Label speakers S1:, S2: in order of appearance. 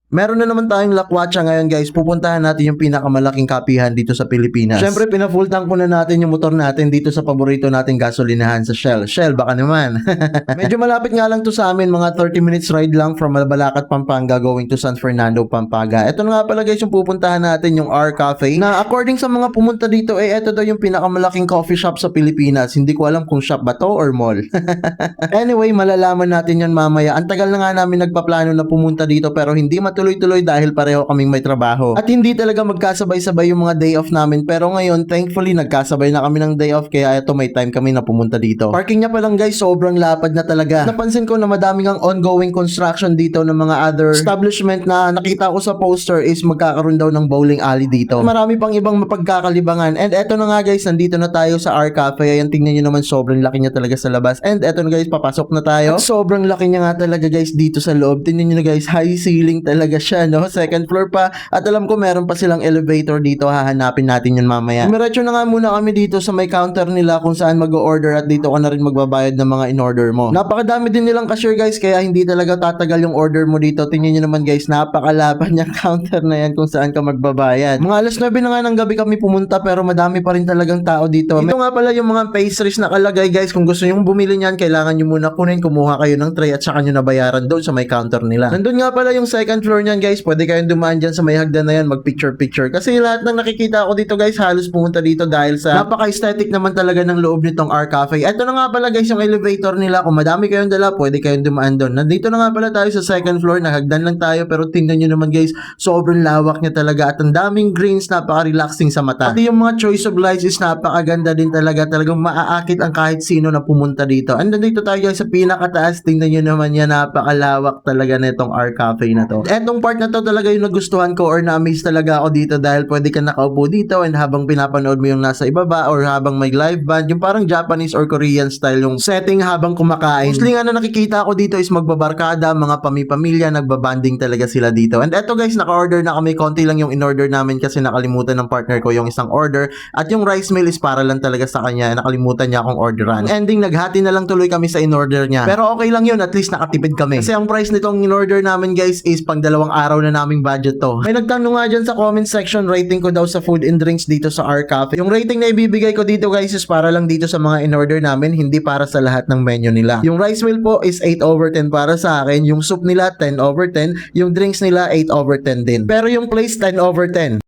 S1: Meron na naman tayong lakwatsa ngayon guys. Pupuntahan natin yung pinakamalaking kapihan dito sa Pilipinas. Syempre pina-full tank muna natin yung motor natin dito sa paborito nating gasolinahan sa Shell. Shell baka naman. Medyo malapit nga lang to sa amin, mga 30 minutes ride lang from Malbalacat, Pampanga going to San Fernando, Pampanga. Ito na nga pala guys yung pupuntahan natin, yung R Cafe. Na according sa mga pumunta dito ito daw yung pinakamalaking coffee shop sa Pilipinas. Hindi ko alam kung shop ba to or mall. Anyway, malalaman natin yan mamaya. Ang tagal na nga namin nagpaplano na pumunta dito pero hindi tuloy-tuloy dahil pareho kaming may trabaho. At hindi talaga magkasabay-sabay yung mga day off namin, pero ngayon thankfully nagkasabay na kami ng day off kaya ito may time kami na pumunta dito. Parking niya pa lang guys, sobrang lapad na talaga. Napansin ko na madami kang ongoing construction dito ng mga other establishment na nakita ko sa poster is magkakaroon daw ng bowling alley dito. Marami pang ibang mapagkakalibangan and eto na nga guys, nandito na tayo sa R Cafe. Ayan, tingnan nyo naman, sobrang laki niya talaga sa labas. And eto na guys, papasok na tayo. At sobrang laki niya nga talaga guys dito sa loob. Tingnan nyo na guys, high ceiling talaga siya, no? Second floor pa. At alam ko meron pa silang elevator dito. Hahanapin natin yun mamaya. Diretso na nga muna kami dito sa may counter nila kung saan mag-order at dito ka na rin magbabayad ng mga in-order mo. Napakadami din nilang cashier guys, kaya hindi talaga tatagal yung order mo dito. Tingnan nyo naman guys, napakalaban yung counter na yan kung saan ka magbabayad. Mga alas 9 na nga ng gabi kami pumunta pero madami pa rin talagang tao dito. Ito nga pala yung mga pastries na kalagay guys. Kung gusto nyo bumili niyan, kailangan nyo muna kunin, kumuha kayo ng tray at saka nyo nabayaran doon sa may counter nila. Nandun nga pala yung second floor niyan guys. Pwede kayong dumaan dyan sa may hagdan na yan, mag picture kasi lahat ng nakikita ko dito guys halos pumunta dito dahil sa napaka-aesthetic naman talaga ng loob nitong R Cafe. Ito na nga pala guys yung elevator nila. Kung madami kayong dala, pwede kayong dumaan doon. Nandito na nga pala tayo sa second floor, nahagdan lang tayo pero tingnan nyo naman guys, sobrang lawak niya talaga at ang daming greens, napaka-relaxing sa mata. Pati yung mga choice of lights is napakaganda din talaga, talagang maaakit ang kahit sino na pumunta dito. And nandito tayo guys sa pinakataas, tingnan nyo naman yan, napakalawak talaga nitong R Cafe na to. Etong part na to talaga yung nagustuhan ko or na-amaze talaga ako dito dahil pwede ka nakaupo dito and habang pinapanood mo yung nasa ibaba or habang may live band, yung parang Japanese or Korean style yung setting habang kumakain. Mostly nga na nakikita ko dito is magbabarkada, mga pamilya, nagbabanding talaga sila dito. And eto guys, naka-order na kami, konti lang yung in-order namin kasi nakalimutan ng partner ko yung isang order at yung rice meal is para lang talaga sa kanya, nakalimutan niya akong orderan. Ending, naghati na lang tuloy kami sa in-order niya. Pero okay lang yun, at least nakatipid kami. Kasi ang price nitong in-order namin guys is pang 2 araw na naming budget to. May nagtanong nga dyan sa comment section, rating ko daw sa food and drinks dito sa R Cafe. Yung rating na ibibigay ko dito guys is para lang dito sa mga in-order namin, hindi para sa lahat ng menu nila. Yung rice meal po is 8/10 para sa akin, yung soup nila 10/10, yung drinks nila 8/10 din. Pero yung place 10/10.